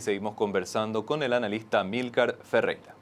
Seguimos conversando con el analista Amílcar Ferreira.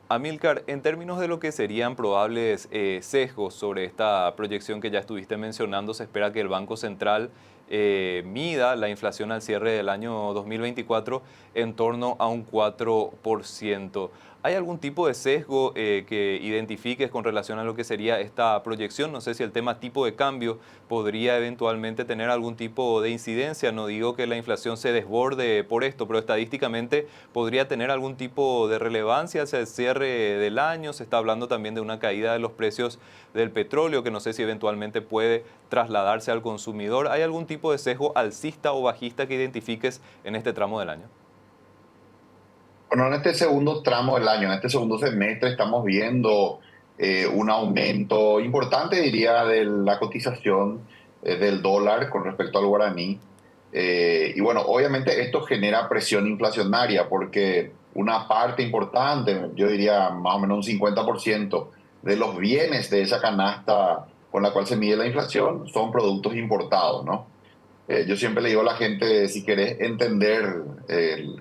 Amílcar, en términos de lo que serían probables sesgos sobre esta proyección que ya estuviste mencionando, se espera que el Banco Central mida la inflación al cierre del año 2024 en torno a un 4%. ¿Hay algún tipo de sesgo que identifiques con relación a lo que sería esta proyección? No sé si el tema tipo de cambio podría eventualmente tener algún tipo de incidencia. No digo que la inflación se desborde por esto, pero estadísticamente podría tener algún tipo de relevancia hacia el cierre del año. Se está hablando también de una caída de los precios del petróleo, que no sé si eventualmente puede trasladarse al consumidor. ¿Hay algún tipo de sesgo alcista o bajista que identifiques en este tramo del año? Bueno, en este segundo tramo del año, en este segundo semestre, estamos viendo un aumento importante, diría, de la cotización del dólar con respecto al guaraní. Y bueno, obviamente esto genera presión inflacionaria porque una parte importante, yo diría más o menos un 50% de los bienes de esa canasta con la cual se mide la inflación son productos importados, ¿no? Yo siempre le digo a la gente, si querés entender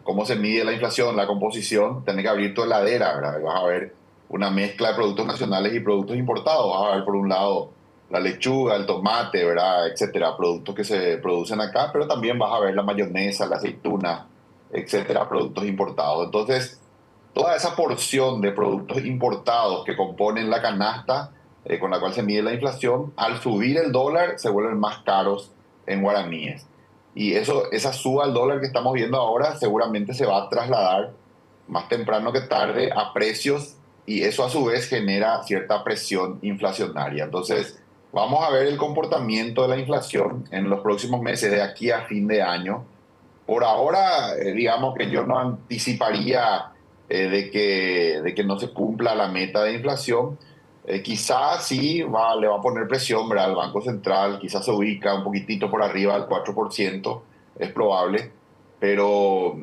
cómo se mide la inflación, la composición, tenés que abrir tu heladera, ¿verdad? Y vas a ver una mezcla de productos nacionales y productos importados. Vas a ver por un lado la lechuga, el tomate, ¿verdad? Etcétera, productos que se producen acá, pero también vas a ver la mayonesa, la aceituna, etcétera, productos importados. Entonces, toda esa porción de productos importados que componen la canasta con la cual se mide la inflación, al subir el dólar se vuelven más caros en guaraníes. Y eso, esa suba al dólar que estamos viendo ahora seguramente se va a trasladar más temprano que tarde a precios y eso a su vez genera cierta presión inflacionaria. Entonces, vamos a ver el comportamiento de la inflación en los próximos meses de aquí a fin de año. Por ahora, digamos que yo no anticiparía de que no se cumpla la meta de inflación. Quizás sí le va a poner presión, ¿verdad? Al Banco Central, quizás se ubica un poquitito por arriba del 4%, es probable, pero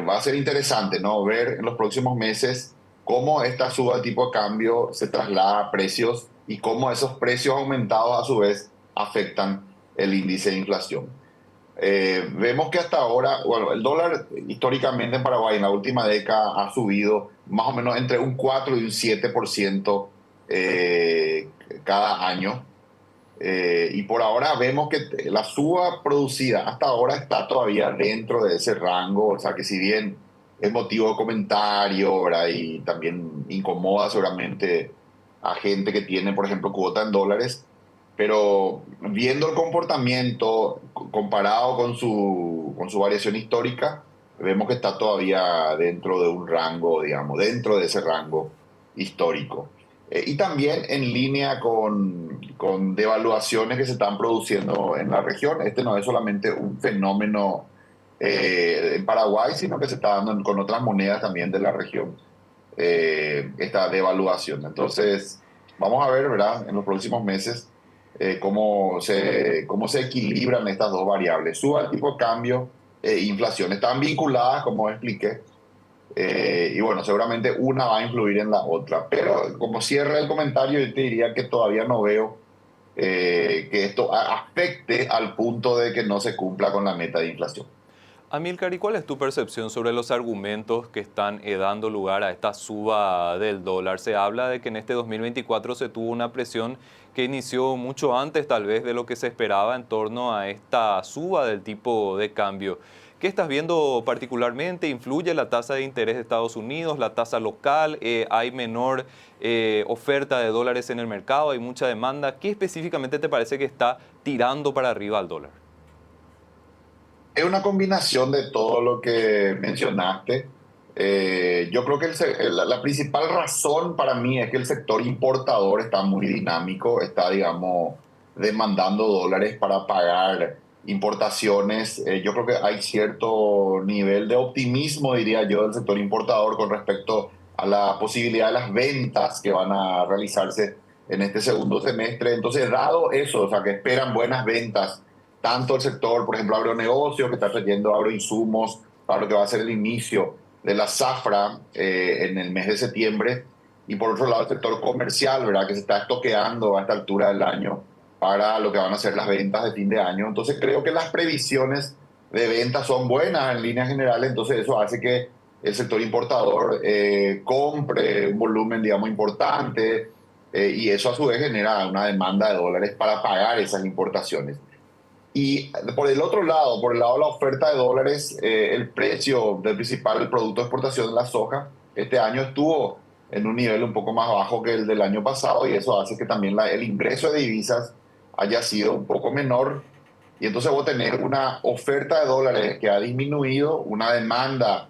va a ser interesante, ¿no? Ver en los próximos meses cómo esta suba de tipo de cambio se traslada a precios y cómo esos precios aumentados a su vez afectan el índice de inflación. Vemos que hasta ahora, bueno, el dólar históricamente en Paraguay en la última década ha subido más o menos entre un 4 y un 7% cada año. Y por ahora vemos que la suba producida hasta ahora está todavía dentro de ese rango, o sea que si bien es motivo de comentario, ¿verdad? Y también incomoda seguramente a gente que tiene, por ejemplo, cuota en dólares, pero viendo el comportamiento comparado con su variación histórica, vemos que está todavía dentro de un rango, digamos, dentro de ese rango histórico. Y también en línea con devaluaciones que se están produciendo en la región. Este no es solamente un fenómeno en Paraguay, sino que se está dando con otras monedas también de la región, esta devaluación. Entonces, vamos a ver, ¿verdad?, en los próximos meses cómo se equilibran estas dos variables. Suba el tipo de cambio e inflación. Están vinculadas, como expliqué, y bueno, seguramente una va a influir en la otra. Pero como cierre el comentario, yo te diría que todavía no veo que esto afecte al punto de que no se cumpla con la meta de inflación. Amílcar, ¿y cuál es tu percepción sobre los argumentos que están dando lugar a esta suba del dólar? Se habla de que en este 2024 se tuvo una presión que inició mucho antes tal vez de lo que se esperaba en torno a esta suba del tipo de cambio. ¿Qué estás viendo particularmente? ¿Influye la tasa de interés de Estados Unidos, la tasa local? ¿Hay menor oferta de dólares en el mercado? ¿Hay mucha demanda? ¿Qué específicamente te parece que está tirando para arriba al dólar? Es una combinación de todo lo que mencionaste. Yo creo que la principal razón para mí es que el sector importador está muy dinámico, está, digamos, demandando dólares para pagar importaciones. Yo creo que hay cierto nivel de optimismo, diría yo, del sector importador con respecto a la posibilidad de las ventas que van a realizarse en este segundo semestre. Entonces, dado eso, o sea, que esperan buenas ventas tanto el sector, por ejemplo, agronegocio, que está trayendo agroinsumos para lo que va a ser el inicio de la zafra en el mes de septiembre, y por otro lado el sector comercial, ¿verdad?, que se está estoqueando a esta altura del año para lo que van a ser las ventas de fin de año. Entonces creo que las previsiones de ventas son buenas en líneas generales, entonces eso hace que el sector importador compre un volumen, digamos, importante, y eso a su vez genera una demanda de dólares para pagar esas importaciones. Y por el otro lado, por el lado de la oferta de dólares, el precio del principal producto de exportación, la soja, este año estuvo en un nivel un poco más bajo que el del año pasado, y eso hace que también el ingreso de divisas haya sido un poco menor. Y entonces vos tenés una oferta de dólares que ha disminuido, una demanda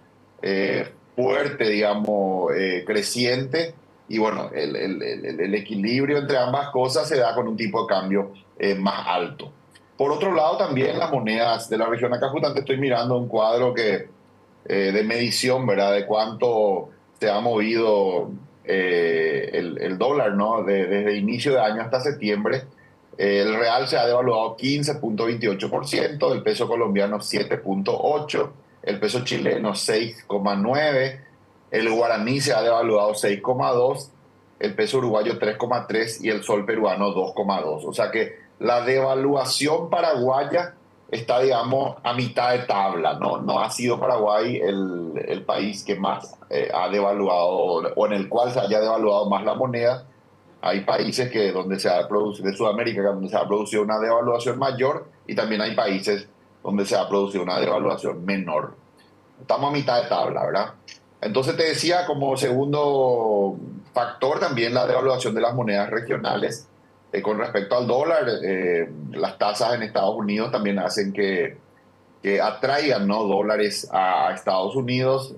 fuerte, digamos, creciente, y bueno, el equilibrio entre ambas cosas se da con un tipo de cambio más alto. Por otro lado, también las monedas de la región acá, justamente estoy mirando un cuadro de medición, ¿verdad? De cuánto se ha movido el dólar, ¿no? Desde inicio de año hasta septiembre. El real se ha devaluado 15,28%, el peso colombiano 7,8%, el peso chileno 6,9%, el guaraní se ha devaluado 6,2%, el peso uruguayo 3,3% y el sol peruano 2,2%. O sea que la devaluación paraguaya está, digamos, a mitad de tabla, ¿no? No ha sido Paraguay el país que más ha devaluado o en el cual se haya devaluado más la moneda. Hay países donde se ha producido, de Sudamérica, donde se ha producido una devaluación mayor, y también hay países donde se ha producido una devaluación menor. Estamos a mitad de tabla, ¿verdad? Entonces te decía, como segundo factor, también la devaluación de las monedas regionales. Con respecto al dólar, las tasas en Estados Unidos también hacen que atraigan, ¿no?, dólares a Estados Unidos.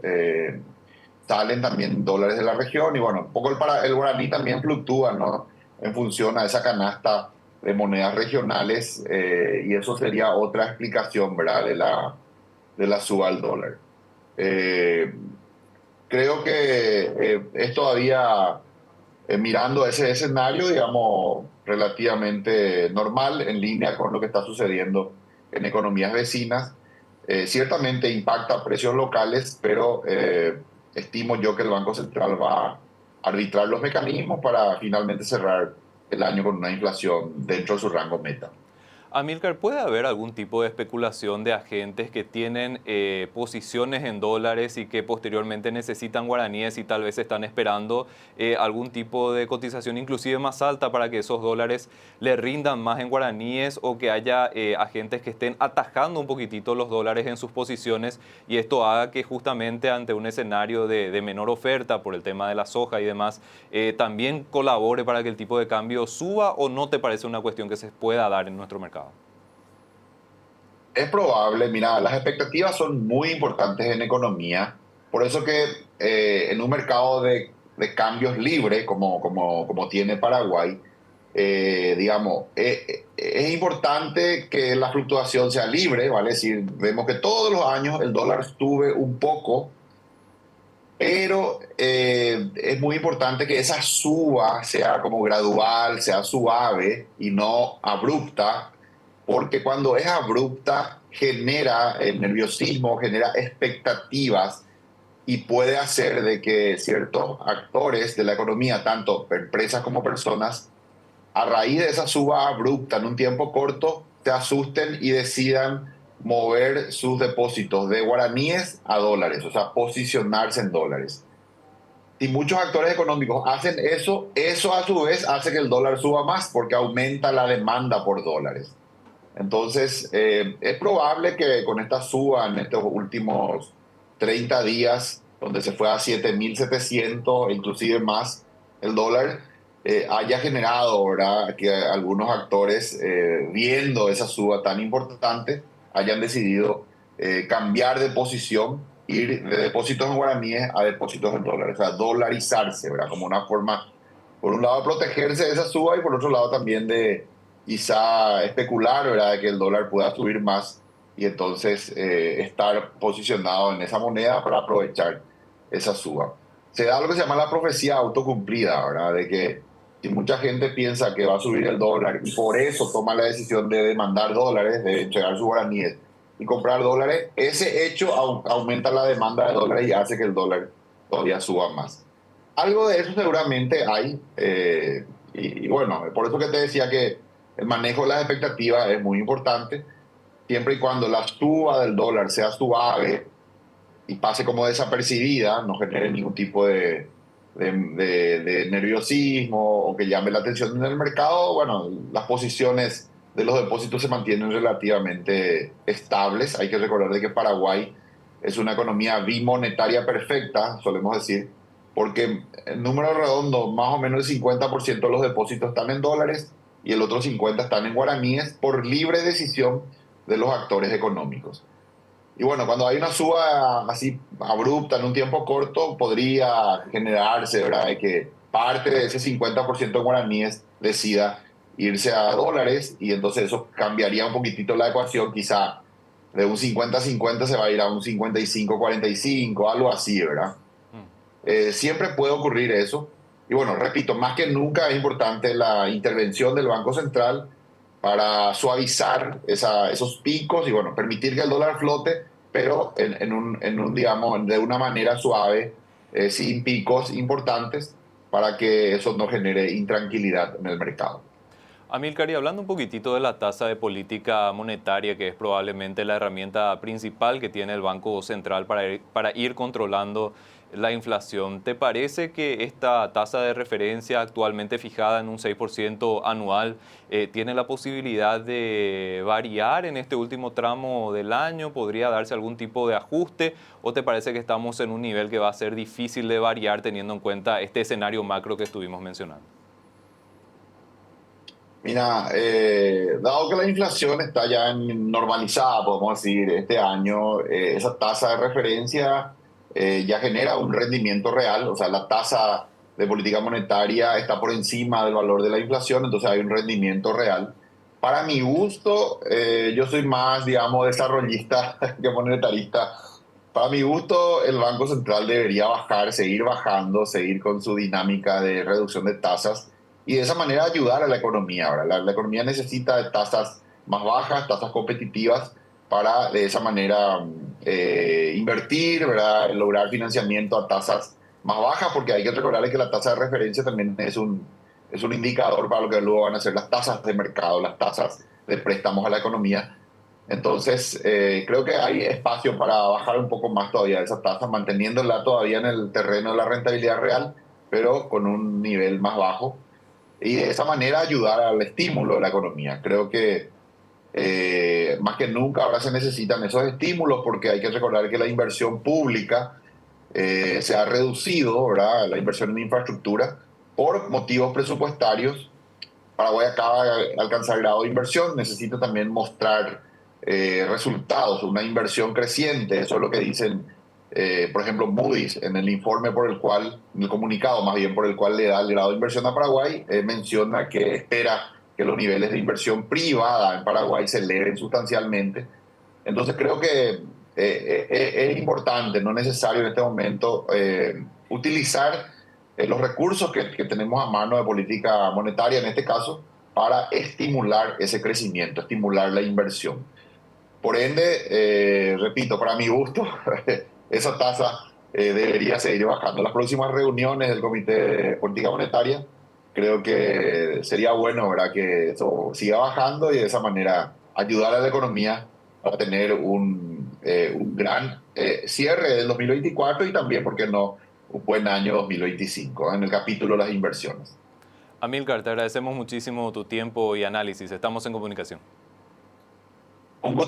Salen también dólares de la región, y bueno, un poco el guaraní también fluctúa, ¿no?, en función a esa canasta de monedas regionales, y eso sería otra explicación, ¿verdad?, de la suba al dólar. Eh, Creo que es todavía, mirando ese escenario, digamos, relativamente normal, en línea con lo que está sucediendo en economías vecinas. Ciertamente impacta precios locales, pero estimo yo que el Banco Central va a arbitrar los mecanismos para finalmente cerrar el año con una inflación dentro de su rango meta. Amílcar, ¿puede haber algún tipo de especulación de agentes que tienen posiciones en dólares y que posteriormente necesitan guaraníes y tal vez están esperando algún tipo de cotización inclusive más alta para que esos dólares le rindan más en guaraníes, o que haya agentes que estén atajando un poquitito los dólares en sus posiciones, y esto haga que justamente ante un escenario de menor oferta por el tema de la soja y demás, también colabore para que el tipo de cambio suba? ¿O no te parece una cuestión que se pueda dar en nuestro mercado? Es probable, mira, las expectativas son muy importantes en economía, por eso que en un mercado de cambios libre como tiene Paraguay, digamos, es importante que la fluctuación sea libre, ¿vale? Es decir, vemos que todos los años el dólar sube un poco, pero es muy importante que esa suba sea como gradual, sea suave y no abrupta, porque cuando es abrupta genera nerviosismo, genera expectativas, y puede hacer de que ciertos actores de la economía, tanto empresas como personas, a raíz de esa suba abrupta en un tiempo corto, se asusten y decidan mover sus depósitos de guaraníes a dólares, o sea, posicionarse en dólares. Si muchos actores económicos hacen eso, eso a su vez hace que el dólar suba más porque aumenta la demanda por dólares. Entonces, es probable que con esta suba en estos últimos 30 días, donde se fue a 7.700 e inclusive más el dólar, haya generado, ¿verdad?, que algunos actores, viendo esa suba tan importante, hayan decidido cambiar de posición, ir de depósitos en guaraníes a depósitos en dólares, o sea, dolarizarse, ¿verdad?, como una forma, por un lado, de protegerse de esa suba, y por otro lado también de quizá especular, ¿verdad?, de que el dólar pueda subir más, y entonces estar posicionado en esa moneda para aprovechar esa suba. Se da lo que se llama la profecía autocumplida, ¿verdad?, de que si mucha gente piensa que va a subir el dólar y por eso toma la decisión de demandar dólares, de entregar sus guaraníes y comprar dólares, ese hecho aumenta la demanda de dólares y hace que el dólar todavía suba más. Algo de eso seguramente hay, y bueno, por eso que te decía que el manejo de las expectativas es muy importante. siempre y cuando la suba del dólar sea suave y pase como desapercibida, no genere ningún tipo de nerviosismo o que llame la atención en el mercado, bueno, las posiciones de los depósitos se mantienen relativamente estables. Hay que recordar de que Paraguay es una economía bimonetaria perfecta, solemos decir, porque en número redondo, más o menos el 50% de los depósitos están en dólares y el otro 50% están en guaraníes por libre decisión de los actores económicos. Y bueno, cuando hay una suba así abrupta en un tiempo corto, podría generarse, ¿verdad? De que parte de ese 50% en guaraníes decida irse a dólares y entonces eso cambiaría un poquitito la ecuación, quizá de un 50-50 se va a ir a un 55-45, algo así, ¿verdad? Mm. Siempre puede ocurrir eso. Y bueno, repito, más que nunca es importante la intervención del Banco Central para suavizar esos picos y bueno, permitir que el dólar flote, pero digamos, de una manera suave, sin picos importantes, para que eso no genere intranquilidad en el mercado. Amilcar, y hablando un poquitito de la tasa de política monetaria, que es probablemente la herramienta principal que tiene el Banco Central para ir controlando la inflación, ¿te parece que esta tasa de referencia actualmente fijada en un 6% anual tiene la posibilidad de variar en este último tramo del año? ¿Podría darse algún tipo de ajuste? ¿O te parece que estamos en un nivel que va a ser difícil de variar teniendo en cuenta este escenario macro que estuvimos mencionando? Mira, dado que la inflación está ya normalizada, podemos decir, este año, esa tasa de referencia ya genera un rendimiento real, o sea, la tasa de política monetaria está por encima del valor de la inflación, entonces hay un rendimiento real. Para mi gusto, yo soy más, digamos, desarrollista que monetarista. Para mi gusto, el Banco Central debería bajar, seguir bajando, seguir con su dinámica de reducción de tasas y de esa manera ayudar a la economía. ¿Verdad? La economía necesita de tasas más bajas, tasas competitivas, para de esa manera invertir, ¿verdad? Lograr financiamiento a tasas más bajas, porque hay que recordar que la tasa de referencia también es un indicador para lo que luego van a ser las tasas de mercado, las tasas de préstamos a la economía. Entonces, creo que hay espacio para bajar un poco más todavía esa tasa, manteniéndola todavía en el terreno de la rentabilidad real, pero con un nivel más bajo y de esa manera ayudar al estímulo de la economía. Creo que más que nunca ahora se necesitan esos estímulos porque hay que recordar que la inversión pública se ha reducido, ¿verdad? La inversión en infraestructura por motivos presupuestarios. Paraguay acaba de alcanzar grado de inversión, necesita también mostrar resultados, una inversión creciente, eso es lo que dicen, por ejemplo, Moody's, en el informe por el cual, en el comunicado más bien por el cual le da el grado de inversión a Paraguay, menciona que espera que los niveles de inversión privada en Paraguay se eleven sustancialmente. Entonces creo que es importante, no necesario en este momento, utilizar los recursos que tenemos a mano de política monetaria, en este caso, para estimular ese crecimiento, estimular la inversión. Por ende, repito, para mi gusto, esa tasa debería seguir bajando. Las próximas reuniones del Comité de Política Monetaria, creo que sería bueno, ¿verdad?, que eso siga bajando y de esa manera ayudar a la economía para tener un gran cierre del 2024 y también, ¿por qué no?, un buen año 2025 en el capítulo de las inversiones. Amilcar, te agradecemos muchísimo tu tiempo y análisis. Estamos en comunicación. Un